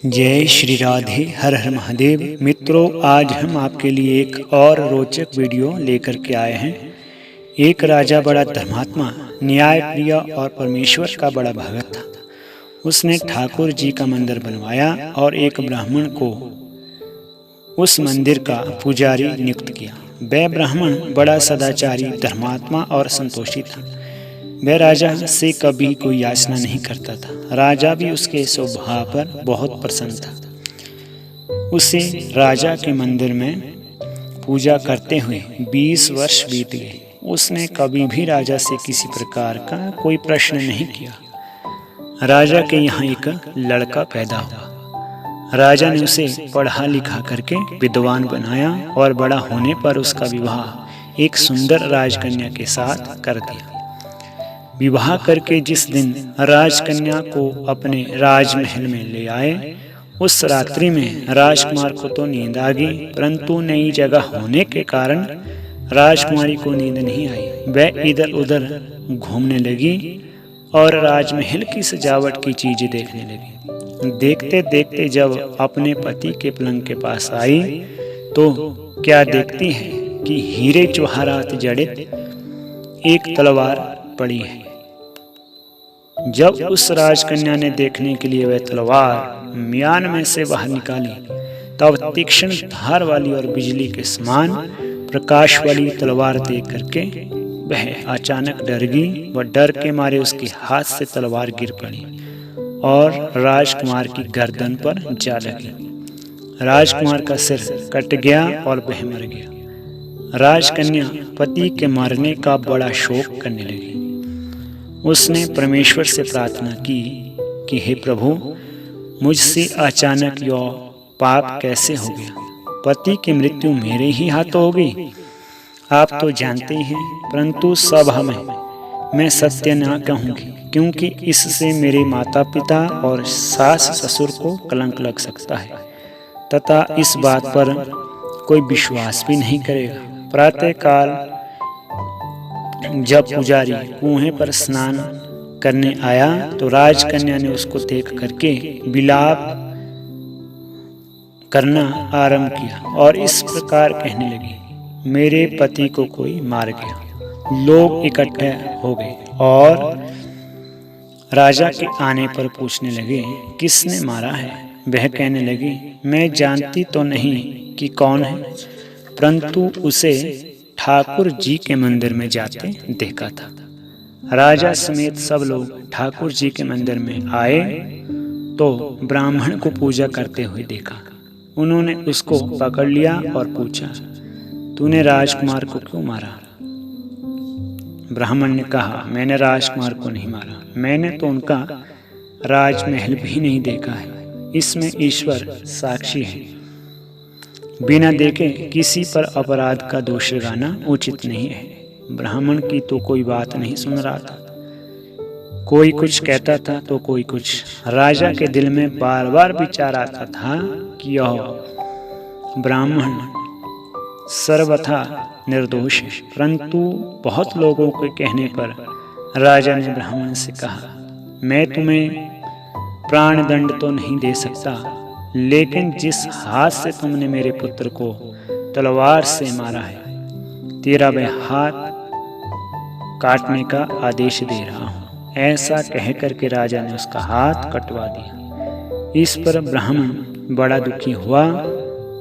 जय श्री राधे, हर हर महादेव। मित्रों, आज हम आपके लिए एक और रोचक वीडियो लेकर के आए हैं। एक राजा बड़ा धर्मात्मा, न्यायप्रिय और परमेश्वर का बड़ा भगत था। उसने ठाकुर जी का मंदिर बनवाया और एक ब्राह्मण को उस मंदिर का पुजारी नियुक्त किया। वह ब्राह्मण बड़ा सदाचारी, धर्मात्मा और संतोषी था। वह राजा से कभी कोई याचना नहीं करता था। राजा भी उसके स्वभाव पर बहुत प्रसन्न था। उसे राजा के मंदिर में पूजा करते हुए 20 वर्ष बीत गए। उसने कभी भी राजा से किसी प्रकार का कोई प्रश्न नहीं किया। राजा के यहाँ एक लड़का पैदा हुआ। राजा ने उसे पढ़ा लिखा करके विद्वान बनाया और बड़ा होने पर उसका विवाह एक सुंदर राजकन्या के साथ कर दिया। विवाह करके जिस दिन राजकन्या को अपने राजमहल में ले आए, उस रात्रि में राजकुमार को तो नींद आ गई, परंतु नई जगह होने के कारण राजकुमारी को नींद नहीं आई। वह इधर उधर घूमने लगी और राजमहल की सजावट की चीजें देखने लगी। देखते देखते जब अपने पति के पलंग के पास आई तो क्या देखती है कि हीरे जवाहरात जड़ित एक तलवार पड़ी है। जब उस राजकन्या ने देखने के लिए वह तलवार म्यान में से बाहर निकाली, तब तीक्ष्ण धार वाली और बिजली के समान प्रकाश वाली तलवार देख करके वह अचानक डर गई। वह डर के मारे उसके हाथ से तलवार गिर पड़ी और राजकुमार की गर्दन पर जा लगी। राजकुमार का सिर कट गया और वह मर गया। राजकन्या पति के मरने का बड़ा शोक करने लगी। उसने परमेश्वर से प्रार्थना की कि हे प्रभु, मुझसे अचानक यह पाप कैसे हो गया। पति की मृत्यु मेरे ही हाथों हो गई। आप तो जानते ही हैं, परंतु सभा में मैं सत्य न कहूँगी, क्योंकि इससे मेरे माता पिता और सास ससुर को कलंक लग सकता है तथा इस बात पर कोई विश्वास भी नहीं करेगा। प्रातःकाल जब पुजारी कुएं पर स्नान करने आया तो राजकन्या ने उसको देख करके विलाप करना आरंभ किया और इस प्रकार कहने लगी, मेरे पति को कोई मार गया। लोग इकट्ठे हो गए और राजा के आने पर पूछने लगे, किसने मारा है। वह कहने लगी, मैं जानती तो नहीं कि कौन है, परंतु उसे ठाकुर जी के मंदिर में जाते देखा था। राजा समेत सब लोग ठाकुर जी के मंदिर में आए तो ब्राह्मण को पूजा करते हुए देखा। उन्होंने उसको पकड़ लिया और पूछा, तूने राजकुमार को क्यों मारा। ब्राह्मण ने कहा, मैंने राजकुमार को नहीं मारा, मैंने तो उनका राजमहल भी नहीं देखा है। इसमें ईश्वर साक्षी है। बिना देखे किसी पर अपराध का दोष लगाना उचित नहीं है। ब्राह्मण की तो कोई बात नहीं सुन रहा था। कोई कुछ कहता था तो कोई कुछ। राजा के दिल में बार बार विचार आता था कि यह ब्राह्मण सर्वथा निर्दोष है, परंतु बहुत लोगों के कहने पर राजा ने ब्राह्मण से कहा, मैं तुम्हें प्राणदंड तो नहीं दे सकता, लेकिन जिस हाथ से तुमने मेरे पुत्र को तलवार से मारा है, तेरा वह हाथ काटने का आदेश दे रहा हूँ। ऐसा कह करके राजा ने उसका हाथ कटवा दिया। इस पर ब्राह्मण बड़ा दुखी हुआ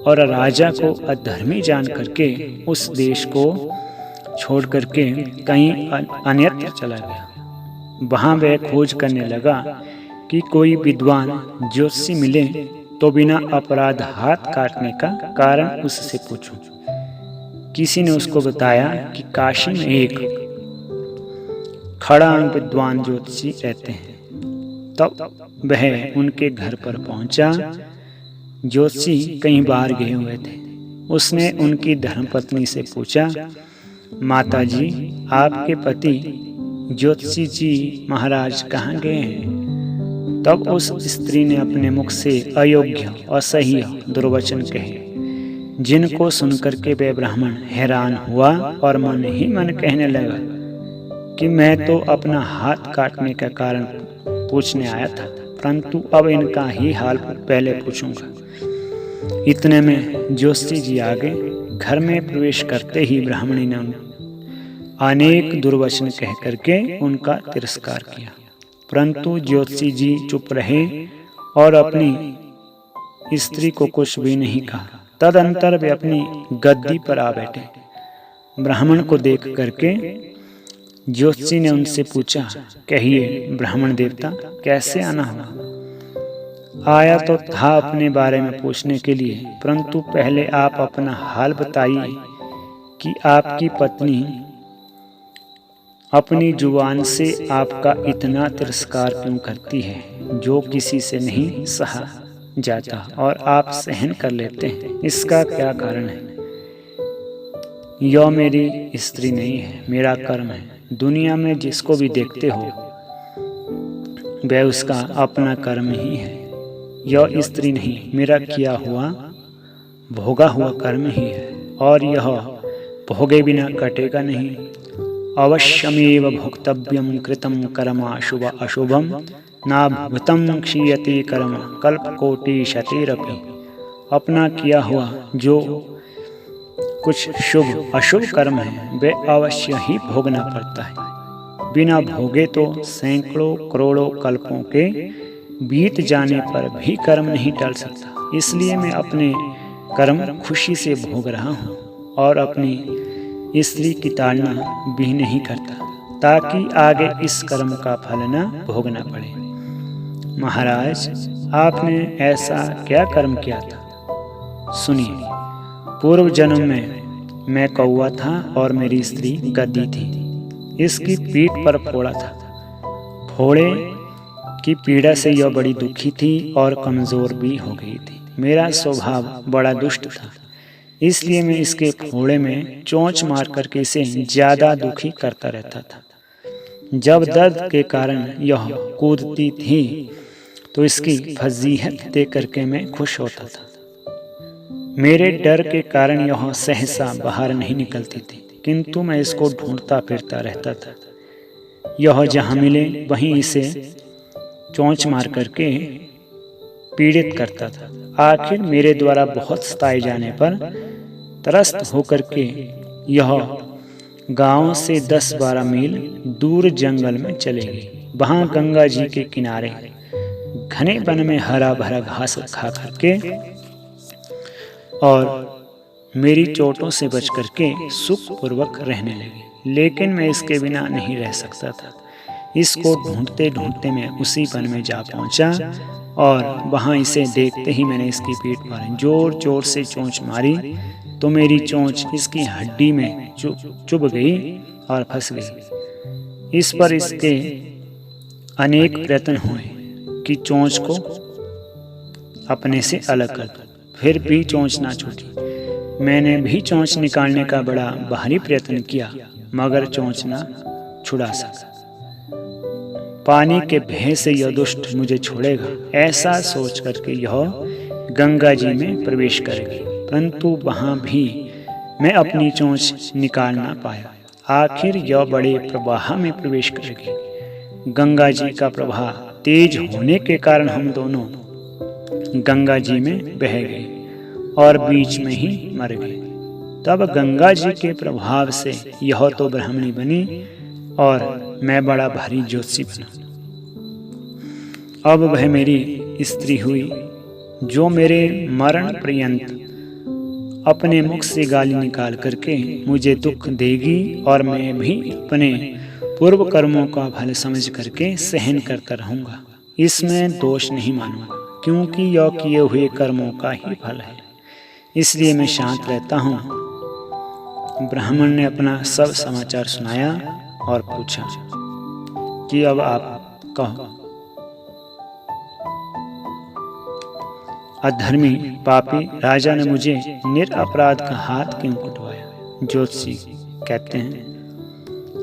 और राजा को अधर्मी जान करके उस देश को छोड़ करके कहीं अन्यत्र चला गया। वहां वह खोज करने लगा कि कोई विद्वान ज्योतिषी मिले तो बिना अपराध हाथ काटने का कारण उससे पूछूं। किसी ने उसको बताया कि काशी में एक खड़ांग विद्वान ज्योतिषी रहते हैं। तब वह उनके घर पर पहुंचा। ज्योतिषी कई बार गए हुए थे। उसने उनकी धर्मपत्नी से पूछा, माता जी, आपके पति ज्योतिषी जी महाराज कहाँ गए हैं। तब उस स्त्री ने अपने मुख से अयोग्य, असह्य दुर्वचन कहे, जिनको सुनकर के वह ब्राह्मण हैरान हुआ और मन ही मन कहने लगा कि मैं तो अपना हाथ काटने का कारण पूछने आया था, परंतु अब इनका ही हाल पहले पूछूंगा। इतने में ज्योतिषी जी आ गए। घर में प्रवेश करते ही ब्राह्मणी ने अनेक दुर्वचन कह करके उनका तिरस्कार किया, परंतु ज्योतिषी जी चुप रहे और अपनी स्त्री को कुछ भी नहीं कहा। तदंतर वे अपनी गद्दी पर आ बैठे। ब्राह्मण को देख करके ज्योतिषी ने उनसे पूछा, कहिए ब्राह्मण देवता, कैसे आना हुआ? आया तो था अपने बारे में पूछने के लिए, परंतु पहले आप अपना हाल बताइए कि आपकी पत्नी अपनी जुबान से आपका इतना तिरस्कार क्यों करती है, जो किसी से नहीं सहा जाता और आप सहन कर लेते हैं। इसका क्या कारण है? यह मेरी स्त्री नहीं है, मेरा कर्म है। दुनिया में जिसको भी देखते हो वह उसका अपना कर्म ही है। यह स्त्री नहीं, मेरा किया हुआ भोगा हुआ कर्म ही है, और यह भोगे बिना कटेगा नहीं। अवश्यमेव भोक्तव्यम कृतं कर्म शुभ अशुभम ना भुगतं क्षीयते कर्म कल्पकोटि शतेरपि। अपना किया हुआ जो कुछ शुभ अशुभ कर्म है वे अवश्य ही भोगना पड़ता है। बिना भोगे तो सैकड़ों करोड़ों कल्पों के बीत जाने पर भी कर्म नहीं टल सकता। इसलिए मैं अपने कर्म खुशी से भोग रहा हूँ और अपनी स्त्री की ताड़ना भी नहीं करता, ताकि आगे इस कर्म का फल न भोगना पड़े। महाराज, आपने ऐसा क्या कर्म किया था? सुनिए, पूर्व जन्म में मैं कौवा था और मेरी स्त्री गद्दी थी। इसकी पीठ पर फोड़ा था। फोड़े की पीड़ा से यह बड़ी दुखी थी और कमजोर भी हो गई थी। मेरा स्वभाव बड़ा दुष्ट था, इसलिए मैं इसके फोड़े में चोंच मार करके इसे ज्यादा दुखी करता रहता था। जब दर्द के कारण यह कूदती थी तो इसकी फजीहत देख करके मैं खुश होता था। मेरे डर के कारण यह सहसा बाहर नहीं निकलती थी, किंतु मैं इसको ढूंढता फिरता रहता था। यह जहाँ मिले वहीं इसे चोंच मार करके पीड़ित करता था। आखिर मेरे द्वारा बहुत सताए जाने पर त्रस्त होकर के यह गांव से 10-12 मील दूर जंगल में चले गई। वहां गंगा जी के किनारे घने वन में हरा भरा घास खा करके और मेरी चोटों से बच करके सुखपूर्वक रहने लगी। लेकिन मैं इसके बिना नहीं रह सकता था। इसको ढूंढते ढूंढते मैं उसी वन में जा पहुंचा और वहां इसे देखते ही मैंने इसकी पीठ पर जोर जोर से चोंच मारी तो मेरी चोंच इसकी हड्डी में चुभ गई और फंस गई। इस पर इसके अनेक प्रयत्न हुए कि चोंच को अपने से अलग कर दूं, फिर भी चोंच ना छूटी। मैंने भी चोंच निकालने का बड़ा बाहरी प्रयत्न किया, मगर चोंच ना छुड़ा सका। पानी के भय से यह दुष्ट मुझे छोड़ेगा, ऐसा सोच करके यह गंगा जी में प्रवेश करेगी, परंतु वहां भी मैं अपनी चोंच निकाल ना पाया। आखिर यह बड़े प्रवाह में प्रवेश करेगी। गंगा जी का प्रवाह तेज होने के कारण हम दोनों गंगा जी में बह गए और बीच में ही मर गए। तब गंगा जी के प्रभाव से यह तो ब्राह्मणी बनी और मैं बड़ा भारी ज्योतिषी बना। अब वह मेरी स्त्री हुई, जो मेरे मरण पर्यंत अपने मुख से गाली निकाल करके मुझे दुख देगी और मैं भी अपने पूर्व कर्मों का फल समझ करके सहन करता रहूंगा। इसमें दोष नहीं मानूंगा, क्योंकि यह किए हुए कर्मों का ही फल है। इसलिए मैं शांत रहता हूँ। ब्राह्मण ने अपना सब समाचार सुनाया और पूछा कि अब आप कहो। अधर्मी पापी राजा ने मुझे निरपराध का हाथ क्यों कटवाया? ज्योतिषी कहते हैं,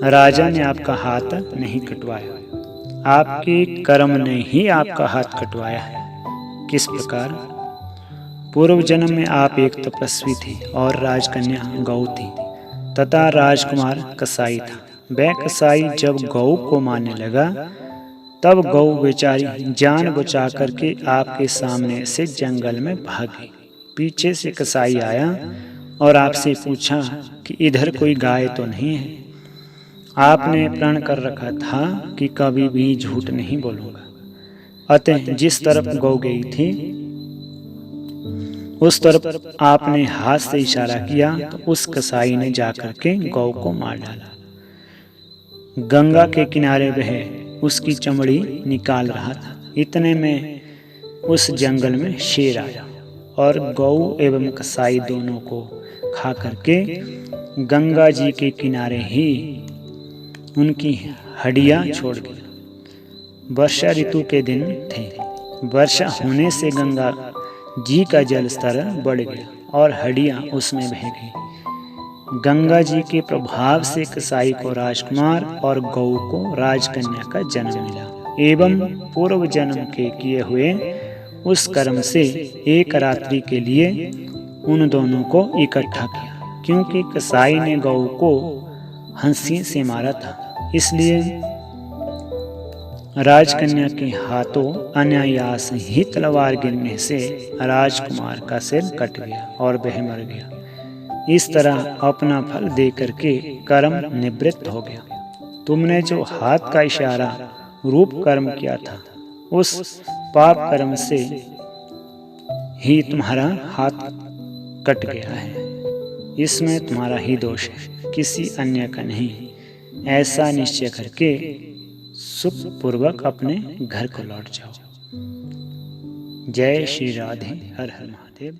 राजा ने आपका हाथ नहीं कटवाया, आपके कर्म ने ही आपका हाथ कटवाया है। किस प्रकार? पूर्व जन्म में आप एक तपस्वी थे और राजकन्या गौ थी तथा राजकुमार कसाई था। वह कसाई जब गौ को मारने लगा तब गौ बेचारी जान बचा करके आपके सामने से जंगल में भागी। पीछे से कसाई आया और आपसे पूछा कि इधर कोई गाय तो नहीं है। आपने प्रण कर रखा था कि कभी भी झूठ नहीं बोलूंगा। अतः जिस तरफ गौ गई थी उस तरफ आपने हाथ से इशारा किया तो उस कसाई ने जाकर के गौ को मार डाला। गंगा के किनारे वह उसकी चमड़ी निकाल रहा था। इतने में उस जंगल में शेर आया और गौ एवं कसाई दोनों को खा करके गंगा जी के किनारे ही उनकी हड्डियां छोड़ गई। वर्षा ऋतु के दिन थे। वर्षा होने से गंगा जी का जल स्तर बढ़ गया और हड्डियां उसमें बह गई। गंगा जी के प्रभाव से कसाई को राजकुमार और गौ को राजकन्या का जन्म मिला एवं पूर्व जन्म के किए हुए उस कर्म से एक रात्रि के लिए उन दोनों को इकट्ठा किया। क्योंकि कसाई ने गौ को हंसी से मारा था, इसलिए राजकन्या के हाथों अनायास ही तलवार गिरने से राजकुमार का सिर कट गया और वह मर गया। इस तरह अपना फल दे करके कर्म निवृत्त हो गया। तुमने जो हाथ का इशारा रूप कर्म किया था, उस पाप कर्म से ही तुम्हारा हाथ कट गया है। इसमें तुम्हारा ही दोष है, किसी अन्य का नहीं। ऐसा निश्चय करके सुखपूर्वक अपने घर को लौट जाओ। जय श्री राधे। हर हर महादेव।